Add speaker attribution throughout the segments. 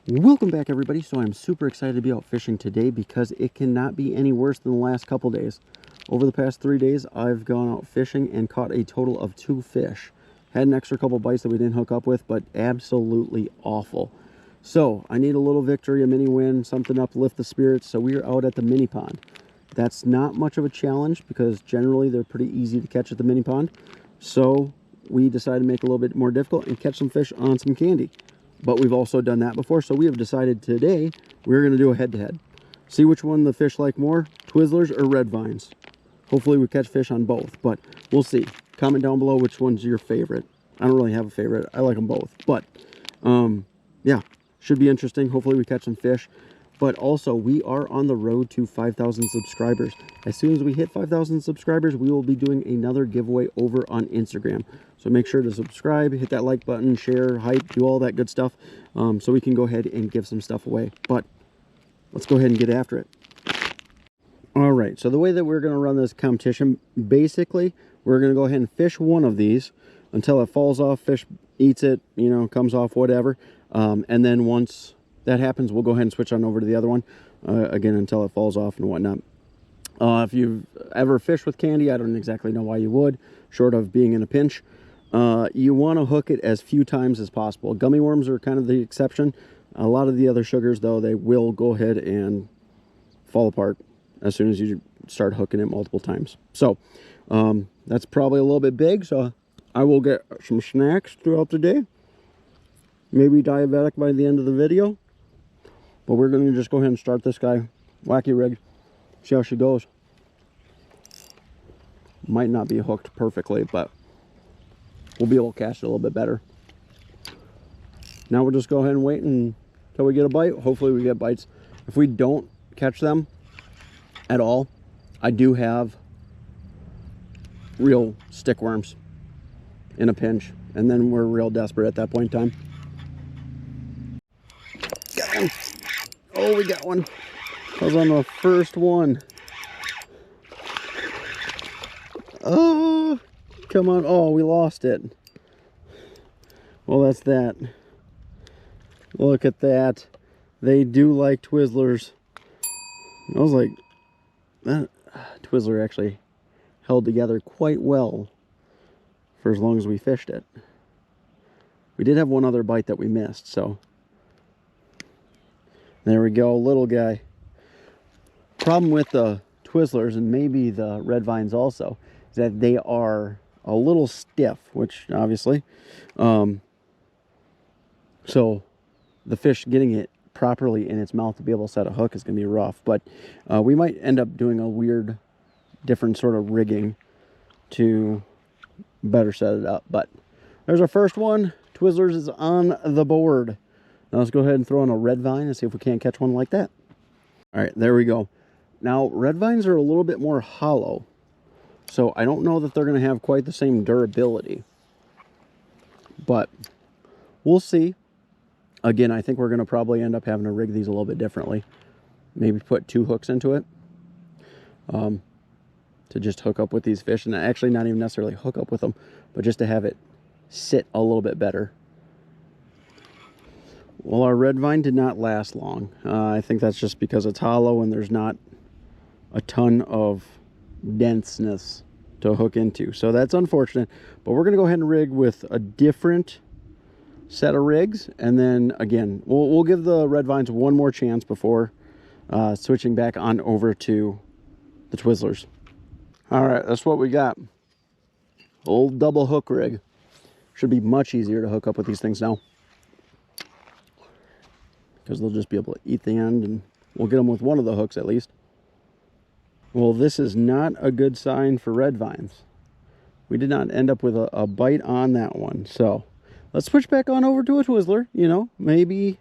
Speaker 1: Welcome back, everybody. So I'm super excited to be out fishing today because it cannot be any worse than the last couple days. Over the past 3 days, I've gone out fishing and caught a total of 2 fish. Had an extra couple bites that we didn't hook up with, but absolutely awful. So I need a little victory, a mini win, something to uplift the spirits. So we are out at the mini pond. That's not much of a challenge because generally they're pretty easy to catch at the mini pond. So we decided to make it a little bit more difficult and catch some fish on some candy. But we've also done that before, so we have decided today we're going to do a head-to-head. See which one the fish like more, Twizzlers or red vines. Hopefully we catch fish on both, but we'll see. Comment down below which one's your favorite. I don't really have a favorite. I like them both. But, yeah, should be interesting. Hopefully we catch some fish. But also, we are on the road to 5,000 subscribers. As soon as we hit 5,000 subscribers, we will be doing another giveaway over on Instagram. So make sure to subscribe, hit that like button, share, hype, do all that good stuff, so we can go ahead and give some stuff away. But let's go ahead and get after it. All right, so the way that we're going to run this competition, basically, we're going to go ahead and fish one of these until it falls off, fish eats it, you know, comes off, whatever. And then once that happens, we'll go ahead and switch on over to the other one, again, until it falls off and whatnot. If you've ever fished with candy, I don't exactly know why you would, short of being in a pinch. You want to hook it as few times as possible. Gummy worms are kind of the exception. A lot of the other sugars, though, they will go ahead and fall apart as soon as you start hooking it multiple times. So that's probably a little bit big, so I will get some snacks throughout the day. Maybe diabetic by the end of the video. But we're going to just go ahead and start this guy, wacky rig, see how she goes. Might not be hooked perfectly, but we'll be able to cast it a little bit better. Now we'll just go ahead and wait until we get a bite. Hopefully we get bites. If we don't catch them at all, I do have real stick worms in a pinch, and then we're real desperate at that point in time. Got him. Oh, we got one. That was on the first one. Oh, come on. Oh, we lost it. Well, that's that. Look at that. They do like Twizzlers. I was like, that Twizzler actually held together quite well for as long as we fished it. We did have one other bite that we missed, so there we go, little guy. Problem with the Twizzlers, and maybe the red vines also, is that they are a little stiff, which obviously, so the fish getting it properly in its mouth to be able to set a hook is going to be rough. But we might end up doing a weird, different sort of rigging to better set it up. But there's our first one. Twizzlers is on the board. Now let's go ahead and throw in a red vine and see if we can't catch one like that. All right, there we go. Now, red vines are a little bit more hollow, so I don't know that they're going to have quite the same durability. But we'll see. Again, I think we're going to probably end up having to rig these a little bit differently. Maybe put 2 hooks into it to just hook up with these fish. And actually not even necessarily hook up with them, but just to have it sit a little bit better. Well, our red vine did not last long. I think that's just because it's hollow and there's not a ton of denseness to hook into. So that's unfortunate. But we're going to go ahead and rig with a different set of rigs. And then, again, we'll give the red vines one more chance before switching back on over to the Twizzlers. All right, that's what we got. Old double hook rig. Should be much easier to hook up with these things now, because they'll just be able to eat the end, and we'll get them with one of the hooks at least. Well, this is not a good sign for red vines. We did not end up with a bite on that one. So let's switch back on over to a Twizzler. You know, maybe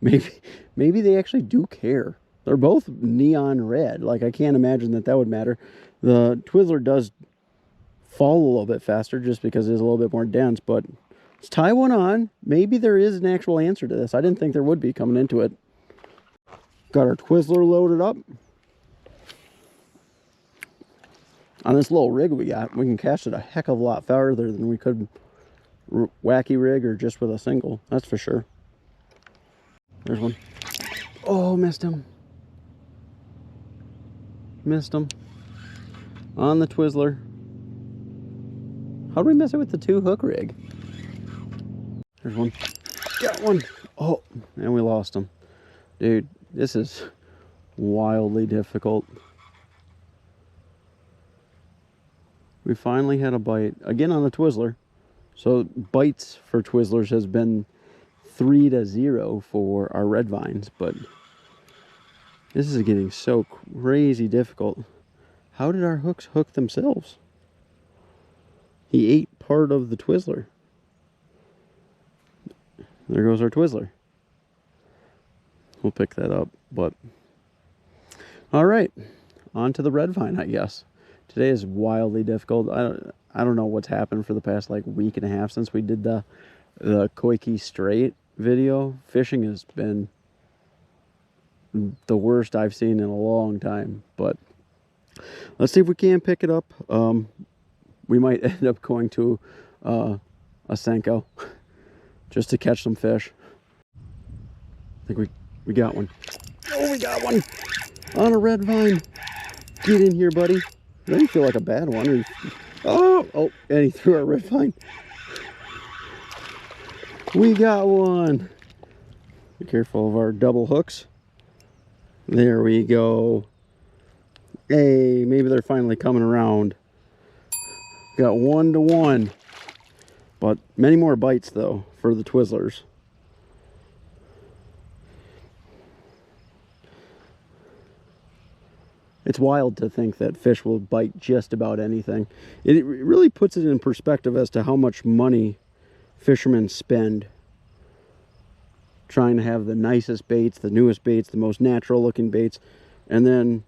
Speaker 1: they actually do care. They're both neon red. Like, I can't imagine that would matter. The Twizzler does fall a little bit faster just because it's a little bit more dense, but let's tie one on. Maybe there is an actual answer to this. I didn't think there would be coming into it. Got our Twizzler loaded up. On this little rig we got, we can cast it a heck of a lot farther than we could wacky rig or just with a single, that's for sure. There's one. Oh, missed him. Missed him. On the Twizzler. How do we miss it with the 2-hook rig? There's one. Got one. Oh, and we lost him. Dude, this is wildly difficult. We finally had a bite. Again on the Twizzler. So bites for Twizzlers has been 3-0 for our red vines, but this is getting so crazy difficult. How did our hooks hook themselves? He ate part of the Twizzler. There goes our Twizzler. We'll pick that up, but all right, on to the red vine, I guess. Today is wildly difficult. I don't know what's happened for the past like week and a half since we did the Koike Strait video. Fishing has been the worst I've seen in a long time, but let's see if we can pick it up. We might end up going to a Senko just to catch some fish. I think we got one. Oh, we got one on a red vine. Get in here, buddy. Doesn't feel like a bad one. Oh, and he threw our red vine. We got one. Be careful of our double hooks. There we go. Hey, maybe they're finally coming around. Got 1-1. But many more bites, though, for the Twizzlers. It's wild to think that fish will bite just about anything. It really puts it in perspective as to how much money fishermen spend trying to have the nicest baits, the newest baits, the most natural looking baits, and then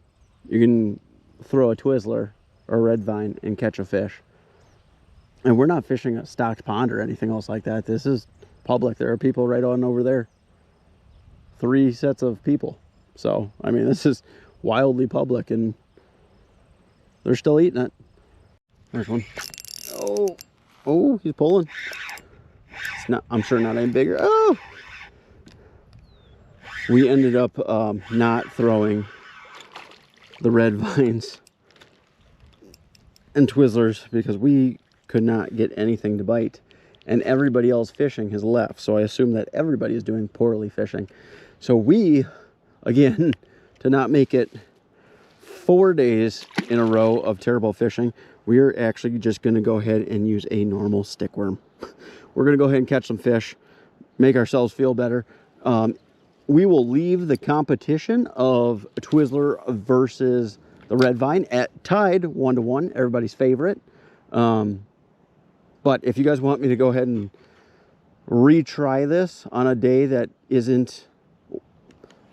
Speaker 1: you can throw a Twizzler or a red vine and catch a fish. And we're not fishing a stocked pond or anything else like that. This is public. There are people right on over there. 3 sets of people. So, I mean, this is wildly public, and they're still eating it. There's one. Oh, he's pulling. It's not, I'm sure not any bigger. Oh, we ended up not throwing the red vines and Twizzlers because we could not get anything to bite, and everybody else fishing has left. So I assume that everybody is doing poorly fishing. So we, again, to not make it 4 days in a row of terrible fishing, we're actually just going to go ahead and use a normal stick worm. We're going to go ahead and catch some fish, make ourselves feel better. We will leave the competition of Twizzler versus the red vine at tied 1-1, everybody's favorite. But if you guys want me to go ahead and retry this on a day that isn't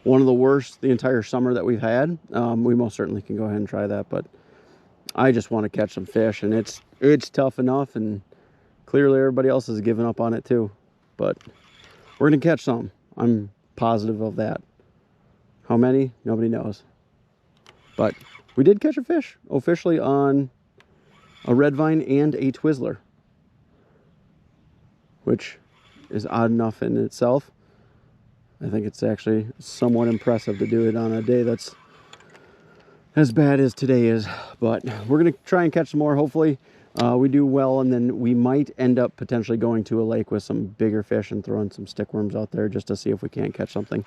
Speaker 1: one of the worst the entire summer that we've had, we most certainly can go ahead and try that. But I just want to catch some fish, and it's tough enough, and clearly everybody else has given up on it too. But we're gonna catch some. I'm positive of that. How many? Nobody knows. But we did catch a fish officially on a red vine and a Twizzler, which is odd enough in itself. I think it's actually somewhat impressive to do it on a day that's as bad as today is. But we're going to try and catch some more. Hopefully we do well, and then we might end up potentially going to a lake with some bigger fish and throwing some stick worms out there just to see if we can't catch something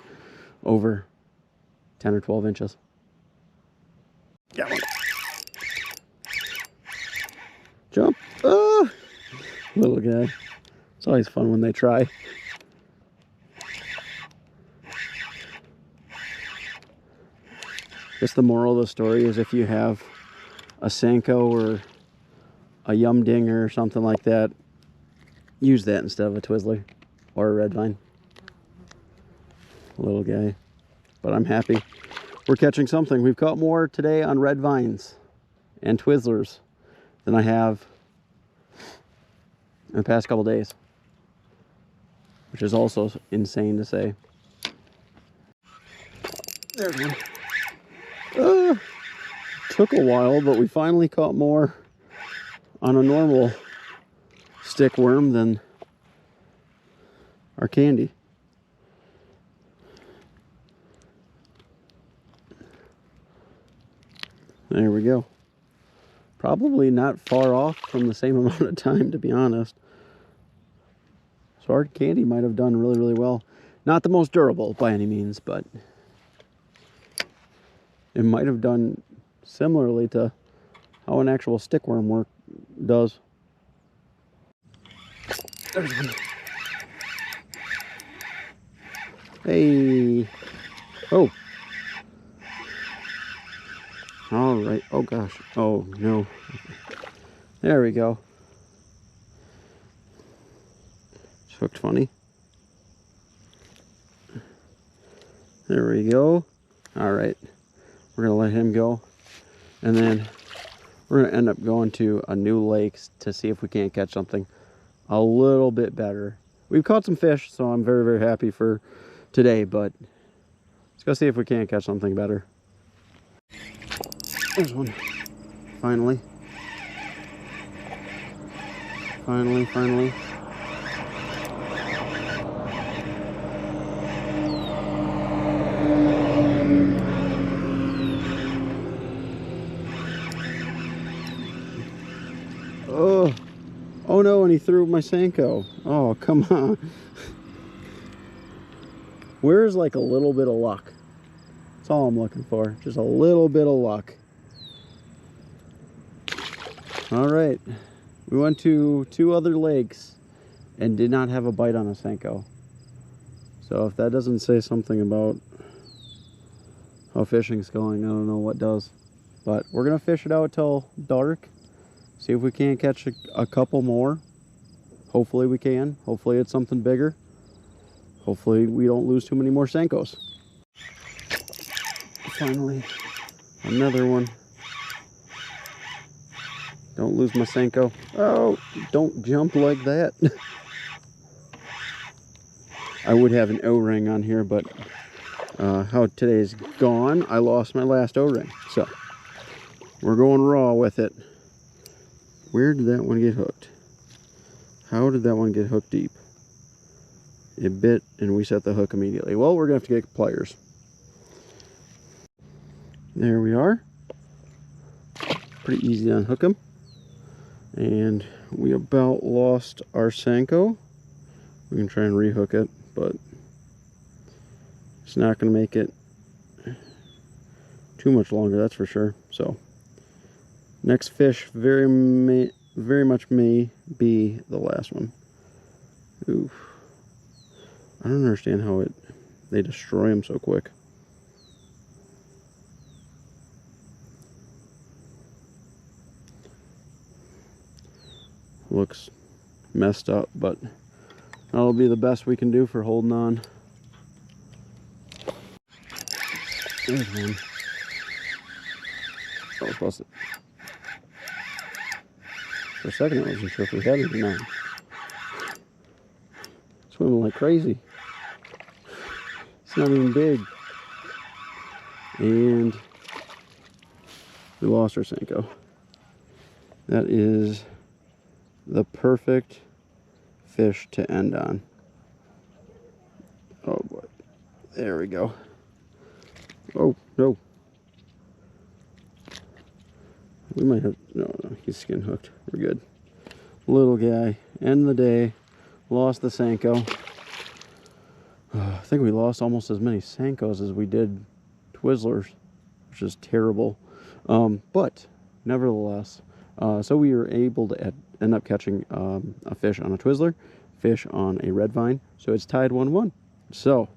Speaker 1: over 10 or 12 inches. Got one. Jump. Oh, little guy. It's always fun when they try. Guess the moral of the story is if you have a Senko or a Yum Dinger or something like that, use that instead of a Twizzler or a red vine. Little guy. But I'm happy we're catching something. We've caught more today on red vines and Twizzlers than I have in the past couple days, which is also insane to say. There's one. Took a while, but we finally caught more on a normal stick worm than our candy. There we go. Probably not far off from the same amount of time, to be honest. So our candy might have done really, really well. Not the most durable by any means, but it might have done similarly to how an actual stickworm does. There's one. Hey. Oh. All right. Oh gosh. Oh no. There we go. It's hooked funny. There we go. All right. We're gonna let him go, and then we're gonna end up going to a new lake to see if we can't catch something a little bit better. We've caught some fish, so I'm very, very happy for today, but let's go see if we can't catch something better. There's one. Finally. Finally. Oh no, and he threw my Senko. Oh, come on. Where's like a little bit of luck? That's all I'm looking for. Just a little bit of luck. All right. We went to 2 other lakes and did not have a bite on a Senko. So if that doesn't say something about how fishing's going, I don't know what does. But we're going to fish it out till dark. See if we can't catch a couple more. Hopefully we can. Hopefully it's something bigger. Hopefully we don't lose too many more Senkos. Finally, another one. Don't lose my Senko. Oh, don't jump like that. I would have an O-ring on here, but how today's gone, I lost my last O-ring. So we're going raw with it. Where did that one get hooked? How did that one get hooked deep? It bit and we set the hook immediately. Well, we're gonna have to get pliers. There we are. Pretty easy to unhook them. And we about lost our Senko. We can try and rehook it, but it's not gonna make it too much longer, that's for sure. So next fish very much may be the last one. Oof. I don't understand how they destroy them so quick. Looks messed up, but that'll be the best we can do for holding on. There's one. Oh, it's busted. For a second, I wasn't sure if we had it or not. Swimming like crazy. It's not even big. And we lost our Senko. That is the perfect fish to end on. Oh boy. There we go. Oh, no. We might have, no, he's skin hooked. We're good. Little guy, end of the day, lost the Senko. I think we lost almost as many Senkos as we did Twizzlers, which is terrible. But nevertheless, so we were able to end up catching a fish on a Twizzler, fish on a red vine. So it's tied 1-1. So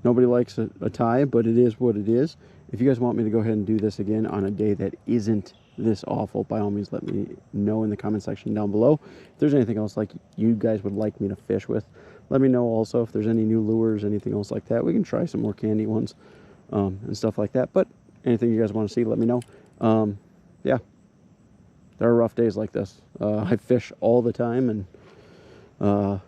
Speaker 1: nobody likes a tie, but it is what it is. If you guys want me to go ahead and do this again on a day that isn't this awful, by all means let me know in the comment section down below. If there's anything else like you guys would like me to fish with, let me know. Also, if there's any new lures, anything else like that, we can try some more candy ones and stuff like that. But anything you guys want to see, let me know. Yeah, there are rough days like this. I fish all the time, and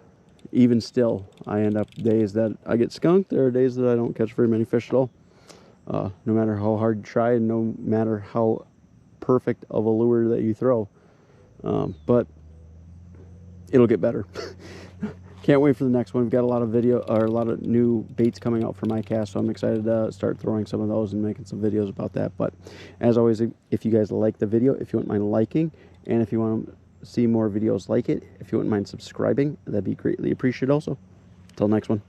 Speaker 1: even still I end up days that I get skunked. There are days that I don't catch very many fish at all. No matter how hard you try, and no matter how perfect of a lure that you throw, but it'll get better. can't wait for the next one. We've got a lot of a lot of new baits coming out for my cast, so I'm excited to start throwing some of those and making some videos about that. But as always, if you guys like the video, if you wouldn't mind liking, and if you want to see more videos like it, if you wouldn't mind subscribing, that'd be greatly appreciated also. Till next one.